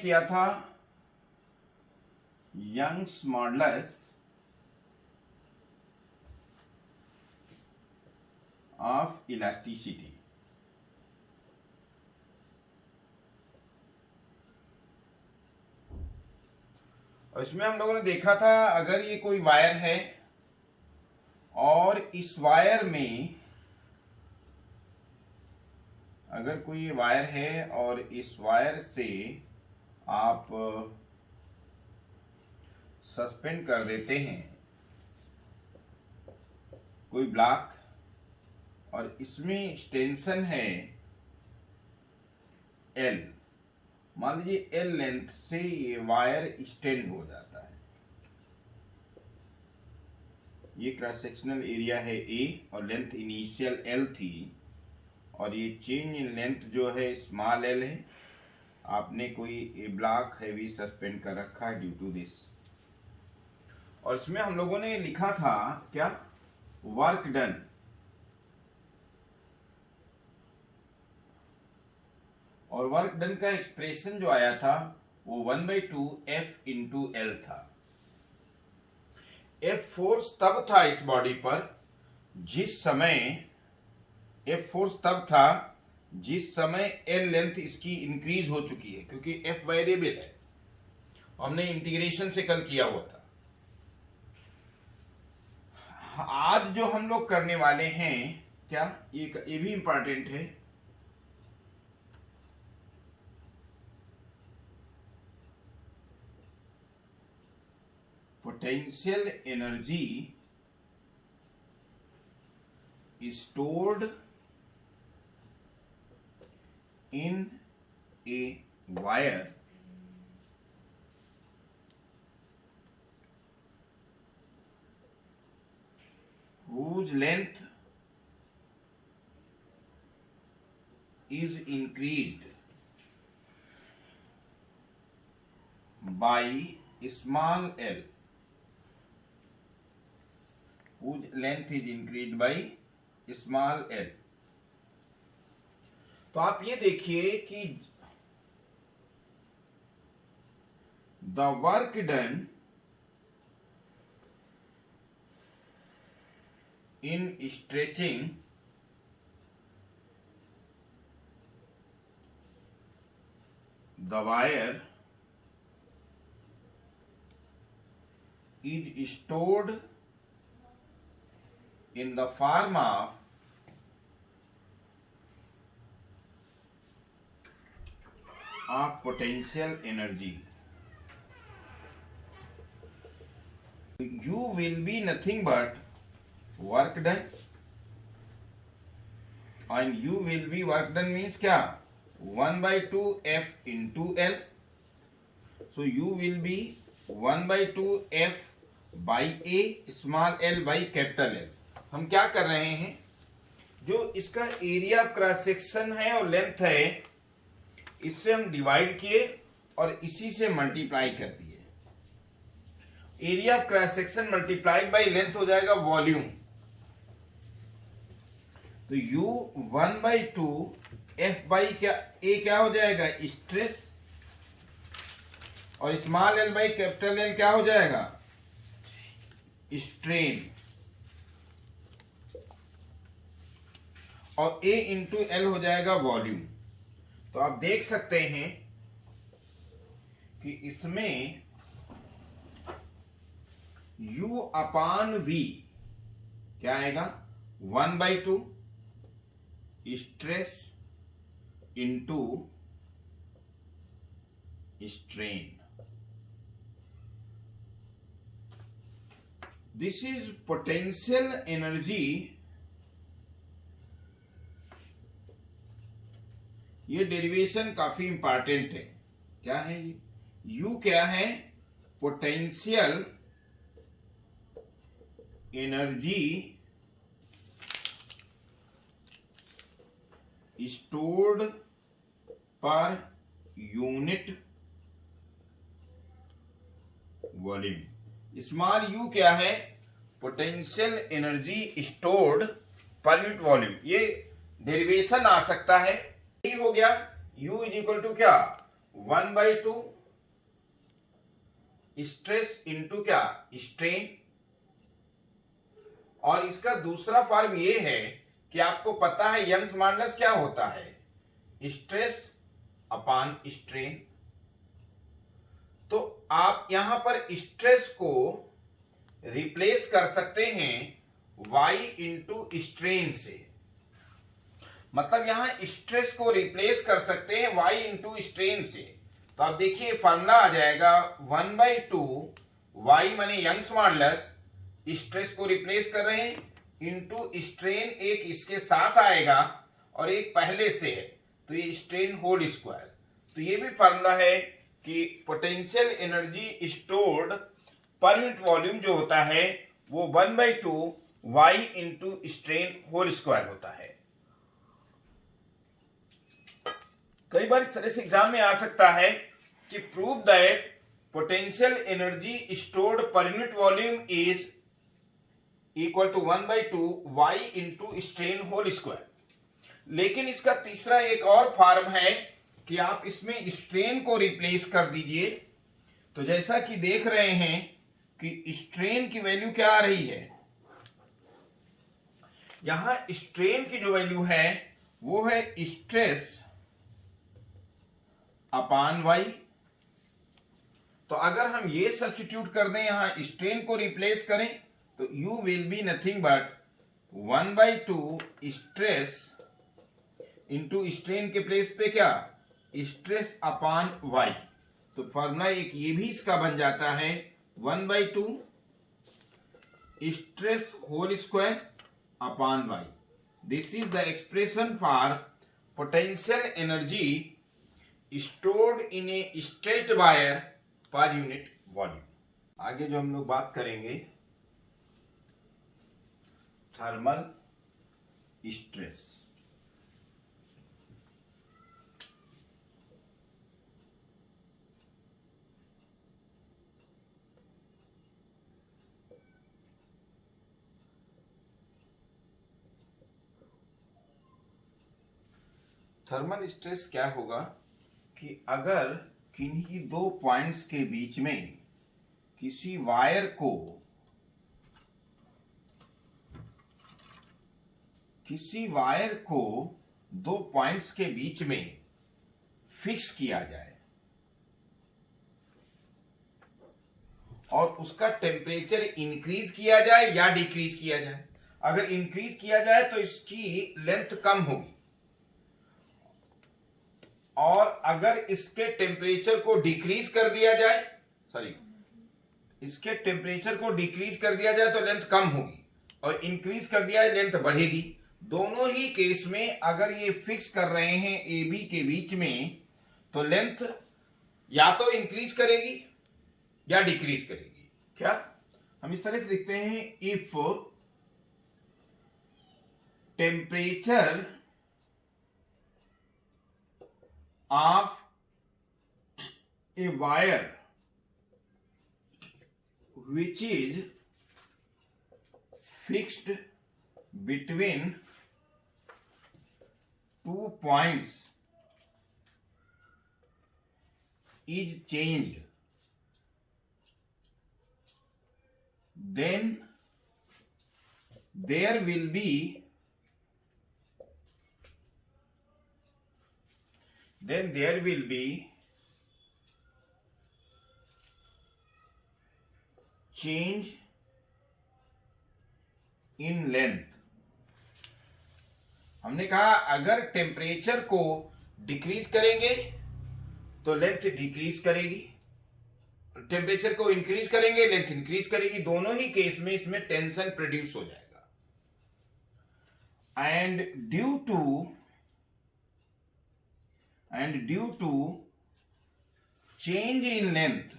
किया था Young's modulus of elasticity. और इसमें हम लोगों ने देखा था अगर ये कोई वायर है और इस वायर में अगर कोई वायर है और इस वायर से आप सस्पेंड कर देते हैं कोई ब्लॉक और इसमें टेंशन है L, मान लीजिए L लेंथ से ये वायर एक्सटेंड हो जाता है। ये क्रॉस सेक्शनल एरिया है A और लेंथ इनिशियल L थी और ये चेंज इन लेंथ जो है स्मॉल l है। आपने कोई ब्लॉक हैवी सस्पेंड कर रखा है ड्यू टू दिस। और इसमें हम लोगों ने लिखा था क्या, वर्क डन। और वर्क डन का एक्सप्रेशन जो आया था वो 1/2 F इंटू L था। F फोर्स तब था इस बॉडी पर जिस समय F फोर्स तब था जिस समय L लेंथ इसकी इंक्रीज हो चुकी है, क्योंकि F वेरिएबल है। हमने इंटीग्रेशन से कल किया हुआ था। आज जो हम लोग करने वाले हैं क्या, ये भी इंपॉर्टेंट है। Potential energy stored in a wire whose length is increased by small l, whose length is increased by small l। तो आप ये देखिए कि the work done in stretching the wire is stored in the form of potential energy. U will be nothing but work done, and U will be work done means क्या, 1/2 F into L. So U will be 1/2 F by A small l by capital L। हम क्या कर रहे हैं, जो इसका area of cross section है और लेंथ है, इससे हम डिवाइड किए और इसी से मल्टीप्लाई कर दिए। Area of cross section multiplied by length हो जाएगा वॉल्यूम। तो U 1/2 F बाई क्या A क्या हो जाएगा, स्ट्रेस, और small l by capital L क्या हो जाएगा, स्ट्रेन। और A इंटू L हो जाएगा वॉल्यूम। तो आप देख सकते हैं कि इसमें U अपान V क्या आएगा, 1/2 stress into strain. This is potential energy. ये डेरिवेशन काफी इंपॉर्टेंट है। क्या है ये, U क्या है, potential energy stored per unit volume. Small u क्या है, potential energy stored per unit volume. ये डेरिवेशन आ सकता है, हो गया U इज इक्वल टू क्या, 1/2 स्ट्रेस इंटू क्या, स्ट्रेन। और इसका दूसरा फॉर्म ये है कि आपको पता है यंग्स मॉडुलस क्या होता है, स्ट्रेस अपॉन स्ट्रेन। तो आप यहां पर स्ट्रेस को रिप्लेस कर सकते हैं y इंटू स्ट्रेन से। मतलब यहां स्ट्रेस को रिप्लेस कर सकते हैं y इंटू स्ट्रेन से। तो आप देखिए फॉर्मूला आ जाएगा 1/2 y माने यंग्स मॉडुलस, स्ट्रेस को रिप्लेस कर रहे हैं इंटू स्ट्रेन, एक इसके साथ आएगा और एक पहले से है, तो ये स्ट्रेन होल स्क्वायर। तो ये भी फॉर्मूला है कि potential energy stored per unit volume जो होता है वो 1/2 y into strain whole square होता है। कई बार इस तरह से एग्जाम में आ सकता है कि prove that potential energy stored per unit volume is equal to 1/2 y into strain whole square. लेकिन इसका तीसरा एक और फॉर्म है कि आप इसमें स्ट्रेन को रिप्लेस कर दीजिए। तो जैसा कि देख रहे हैं कि स्ट्रेन की वैल्यू क्या आ रही है, यहां स्ट्रेन की जो वैल्यू है वो है स्ट्रेस अपॉन y। तो अगर हम ये सब्स्टिट्यूट कर दें, यहां स्ट्रेन को रिप्लेस करें, तो u will be nothing but 1/2 stress into strain के प्लेस पे क्या, स्ट्रेस अपॉन y। तो फॉर्मूला एक ये भी इसका बन जाता है 1/2 stress whole square upon y। This is the expression for potential energy stored in a stretched wire per unit volume. आगे जो हम लोग बात करेंगे थर्मल स्ट्रेस। थर्मल स्ट्रेस क्या होगा कि अगर किन्हीं दो पॉइंट्स के बीच में किसी वायर को दो पॉइंट्स के बीच में फिक्स किया जाए और उसका टेम्परेचर इंक्रीज किया जाए या डिक्रीज किया जाए। अगर इंक्रीज किया जाए तो इसकी लेंथ कम होगी, और अगर इसके टेम्परेचर को डिक्रीज कर दिया जाए, इसके टेम्परेचर को डिक्रीज कर दिया जाए तो लेंथ कम होगी, और इंक्रीज कर दिया जाए लेंथ बढ़ेगी। दोनों ही केस में अगर ये फिक्स कर रहे हैं ए बी के बीच में, तो लेंथ या तो इंक्रीज करेगी या डिक्रीज करेगी। क्या हम इस तरह से लिखते हैं, if temperature of a wire which is fixed between two points is changed, then there will be change in length। हमने कहा अगर टेम्परेचर को डिक्रीज करेंगे तो लेंथ डिक्रीज करेगी, टेम्परेचर को इंक्रीज करेंगे लेंथ इंक्रीज करेगी। दोनों ही केस में इसमें टेंशन प्रोड्यूस हो जाएगा। And due to change in length,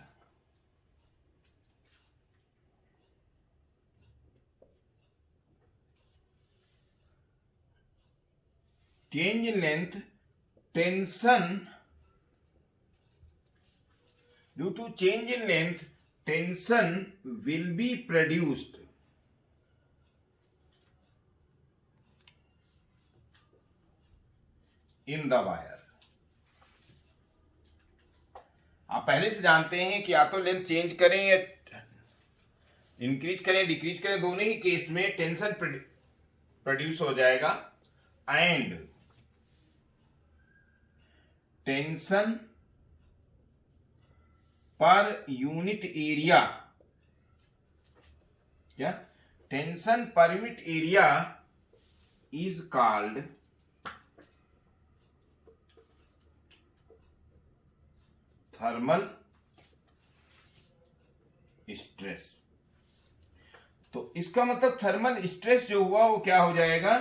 due to change in length, tension will be produced in the wire। आप पहले से जानते हैं कि या तो लेंथ चेंज करें या इंक्रीज करें डिक्रीज करें, दोनों ही केस में टेंशन प्रोड्यूस हो जाएगा and tension per unit area, क्या tension per unit area is called thermal stress. तो इसका मतलब थर्मल स्ट्रेस जो हुआ वो क्या हो जाएगा,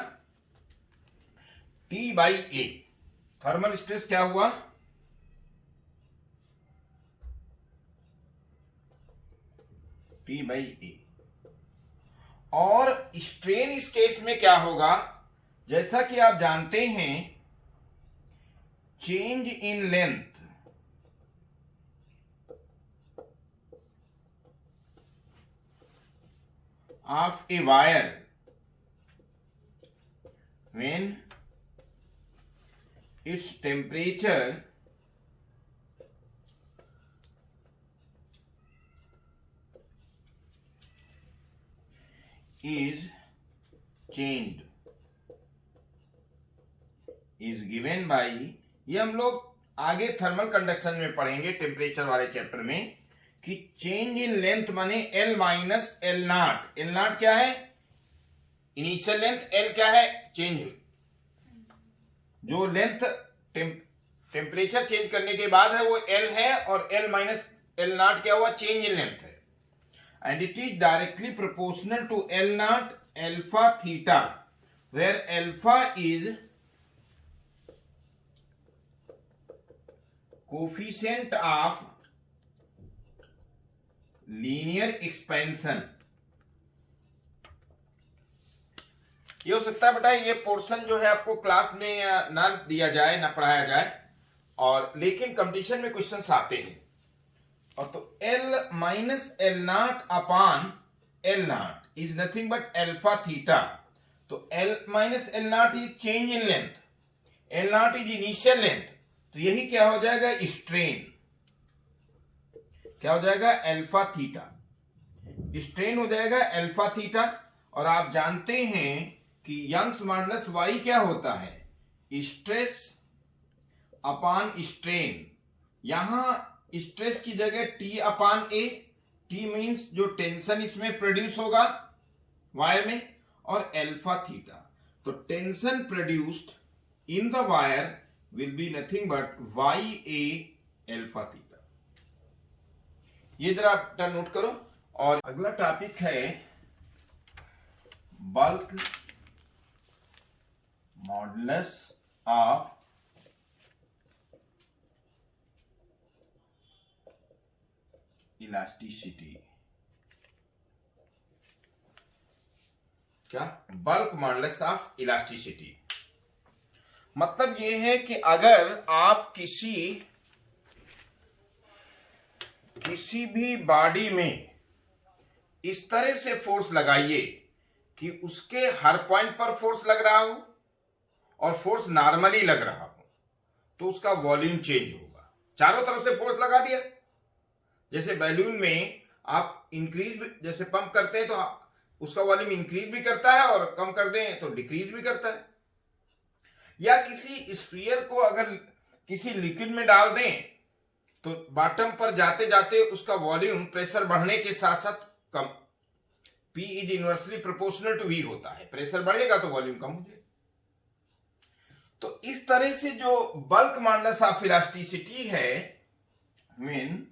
T by A. Thermal stress क्या हुआ, T बाई ए। और स्ट्रेन इस केस में क्या होगा, जैसा कि आप जानते हैं change in length of a wire when its temperature is changed is given by, ये हम लोग आगे थर्मल कंडक्शन में पढ़ेंगे टेम्परेचर वाले चैप्टर में, कि चेंज इन लेंथ माने L minus L not. L nought क्या है, इनिशियल लेंथ, L क्या है, चेंज, जो लेंथ टेम्परेचर चेंज करने के बाद है वो L है, और L माइनस एल नॉट क्या हुआ, चेंज इन लेंथ है। And it is directly proportional to L nought alpha theta, where alpha is coefficient of linear expansion. ये हो सकता है बेटा ये पोर्शन जो है आपको क्लास में ना दिया जाए, ना पढ़ाया जाए, और लेकिन कंपटीशन में क्वेश्चंस आते हैं। और तो L minus L not upon L not is nothing but alpha theta. तो L minus L not is change in length, L not is initial length, तो यही क्या हो जाएगा, स्ट्रेन। क्या हो जाएगा, अल्फा थीटा, स्ट्रेन हो जाएगा अल्फा थीटा। और आप जानते हैं कि यंग्स मॉडुलस वाई क्या होता है, स्ट्रेस अपॉन स्ट्रेन। यहां स्ट्रेस की जगह टी अपॉन ए, टी मीन्स जो टेंशन इसमें प्रोड्यूस होगा वायर में, और अल्फा थीटा। तो tension produced in the wire will be nothing but why A alpha theta. ये जरा आप नोट करो। और अगला टॉपिक है बल्क मॉडुलस ऑफ इलास्टिसिटी। क्या, बल्क मॉडुलस ऑफ इलास्टिसिटी मतलब ये है कि अगर आप किसी भी बॉडी में इस तरह से फोर्स लगाइए कि उसके हर पॉइंट पर फोर्स लग रहा हो और फोर्स नॉर्मली लग रहा हो, तो उसका वॉल्यूम चेंज होगा। चारों तरफ से फोर्स लगा दिया, जैसे बैलून में आप इंक्रीज, जैसे पंप करते हैं तो उसका वॉल्यूम इंक्रीज भी करता है और कम कर दें तो डिक्रीज भी करता है। या किसी स्फीयर को अगर किसी लिक्विड में डाल दें तो बॉटम पर जाते जाते उसका वॉल्यूम प्रेशर बढ़ने के साथ साथ कम, P is inversely proportional to V होता है, प्रेशर बढ़ेगा तो वॉल्यूम कम हो जाएगा। तो इस तरह से जो बल्क मॉडुलस ऑफ इलास्टिसिटी है, मीन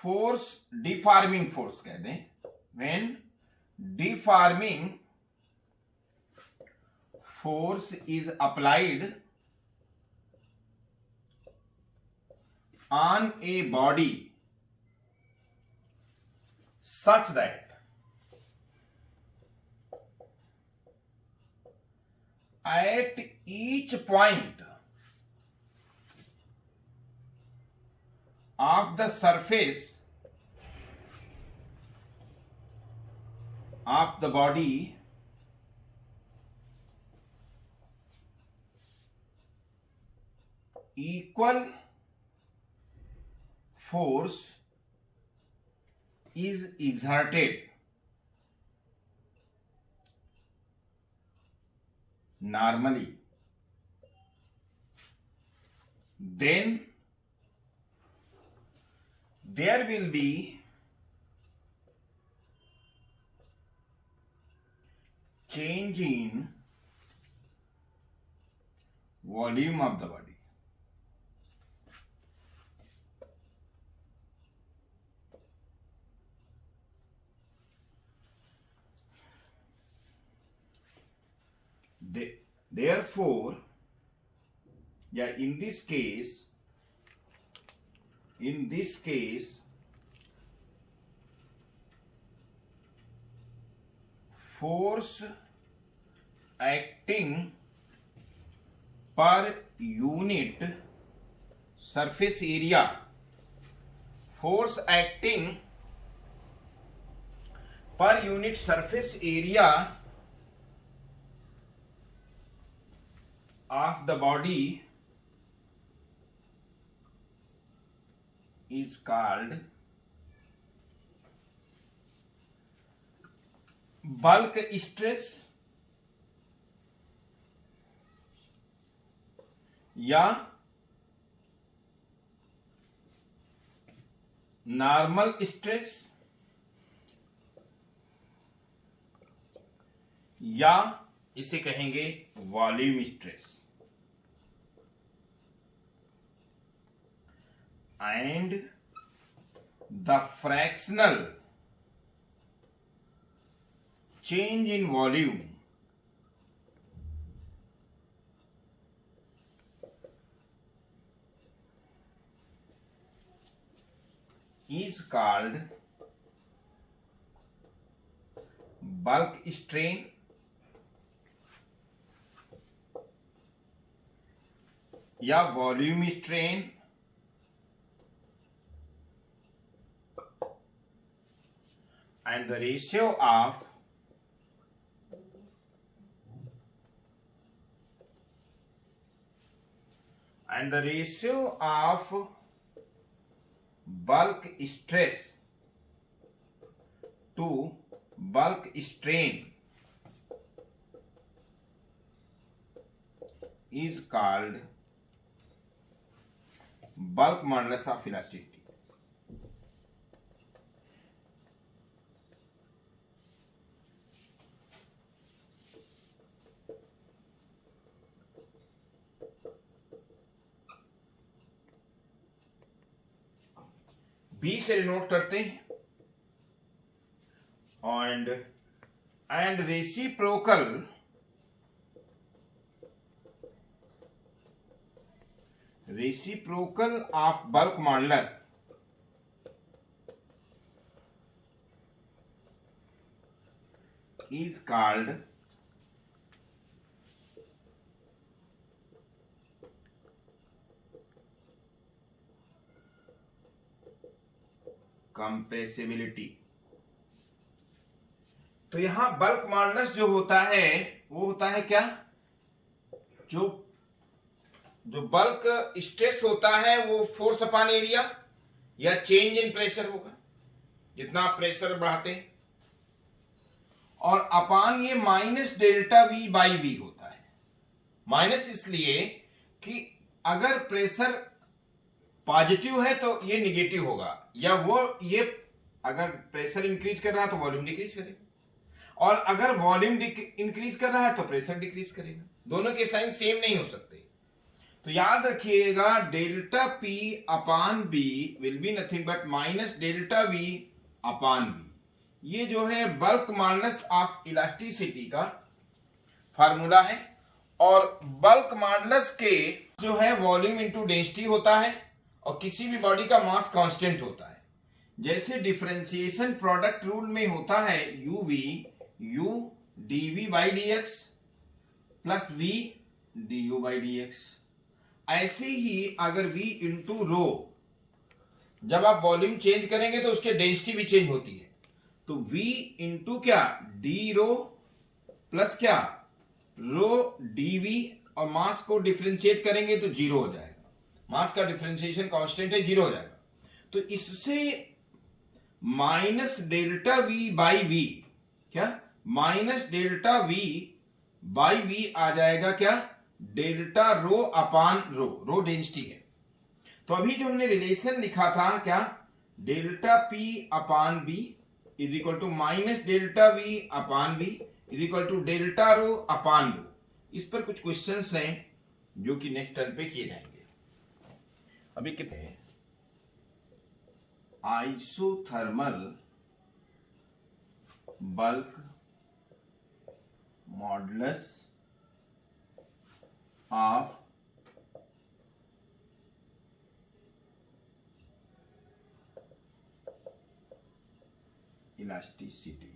फोर्स डिफॉर्मिंग फोर्स कह दें, when deforming force is applied on a body such that at each point of the surface of the body equal force is exerted normally, then there will be change in volume of the body. Therefore, yeah, in this case, force acting per unit surface area, force acting per unit surface area of the body is called bulk stress या normal stress या इसे कहेंगे volume stress. And the fractional change in volume is called bulk strain या volume strain and the ratio of bulk stress to bulk strain is called bulk modulus of elasticity। B से denote करते हैं and reciprocal of bulk modulus is called compressibility. तो यहां bulk modulus जो होता है वो होता है क्या, जो बल्क स्ट्रेस होता है वो फोर्स अपॉन एरिया या चेंज इन प्रेशर होगा, जितना आप प्रेशर बढ़ाते हैं, और अपान ये minus delta V by V होता है। माइनस इसलिए कि अगर प्रेशर पॉजिटिव है तो ये निगेटिव होगा, या ये अगर प्रेशर इंक्रीज कर रहा है तो वॉल्यूम डिक्रीज करेगा, और अगर वॉल्यूम इंक्रीज कर रहा है तो प्रेशर डिक्रीज करेगा। दोनों के साइन सेम नहीं हो सकते। तो याद रखिएगा delta P upon B will be nothing but minus delta V upon B. ये जो है बल्क मॉडुलस ऑफ इलास्टिसिटी का फार्मूला है, और बल्क मॉडुलस के जो है वॉल्यूम इंटू डेंसिटी होता है, और किसी भी बॉडी का मास कांस्टेंट होता है। जैसे डिफरेंशिएशन प्रोडक्ट रूल में होता है UV U DV by D X plus V D U by D X, ऐसे ही अगर v इंटू रो, जब आप वॉल्यूम चेंज करेंगे तो उसके डेंसिटी भी चेंज होती है, तो v इंटू क्या डी रो प्लस क्या रो डी वी, और मास को डिफरेंशिएट करेंगे तो जीरो हो जाएगा। मास का डिफरेंशिएशन कांस्टेंट है, 0 हो जाएगा। तो इससे minus delta V by V, क्या minus delta V by V आ जाएगा, क्या डेल्टा रो अपान रो, रो डेंसिटी है। तो अभी जो हमने रिलेशन लिखा था, क्या delta P upon B is equal to minus delta V upon V is equal to delta rho upon rho. इस पर कुछ क्वेश्चंस हैं जो कि नेक्स्ट टर्न पे किए जाएंगे। अभी कितने हैं? Isothermal bulk modulus of elasticity.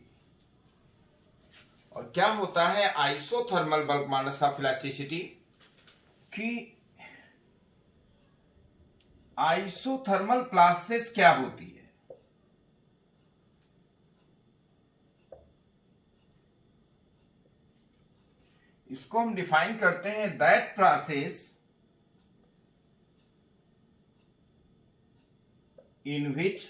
और क्या होता है isothermal bulk modulus of elasticity? कि आइसोथर्मल प्लासेस क्या होती है? इसको हम डिफाइन करते हैं that process in which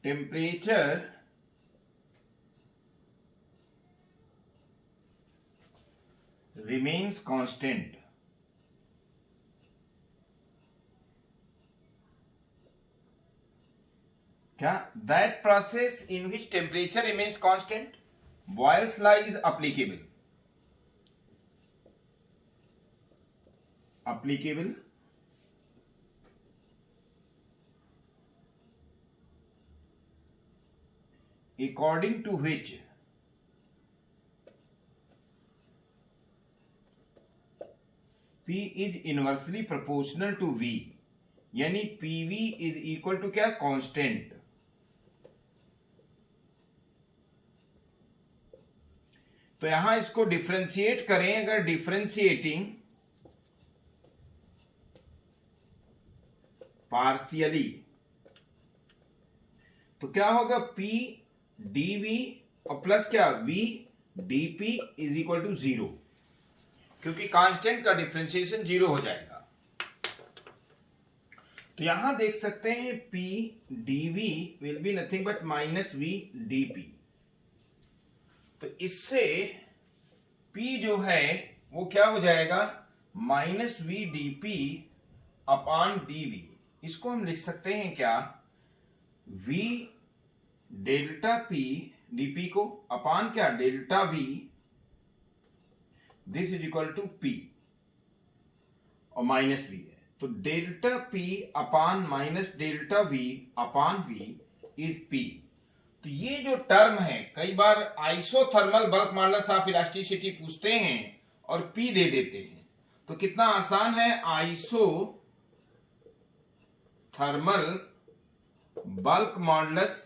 temperature remains constant। क्या that process in which temperature remains constant, Boyle's law is applicable। according to which P is inversely proportional to V, यानी PV is equal to क्या constant. तो यहां इसको differentiate करें, अगर differentiating partially तो क्या होगा P dV और प्लस क्या V dP is equal to 0, क्योंकि कांस्टेंट का डिफरेंशिएशन 0 हो जाएगा। तो यहां देख सकते हैं P dV will be nothing but minus V dP। तो इससे P जो है वो क्या हो जाएगा, माइनस V dP अपान dV। इसको हम लिख सकते हैं क्या, V डेल्टा P dP को अपान क्या delta V, this is equal to P और माइनस V है। तो delta P upon minus delta V upon V is P। तो ये जो टर्म है, कई बार isothermal bulk modulus of elasticity पूछते हैं और P दे देते हैं, तो कितना आसान है, isothermal bulk modulus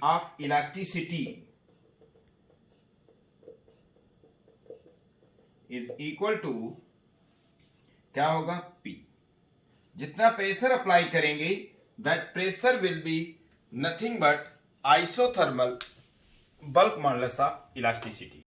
of elasticity is equal to क्या होगा, P। जितना प्रेशर अप्लाई करेंगे that pressure will be nothing but isothermal bulk modulus of elasticity.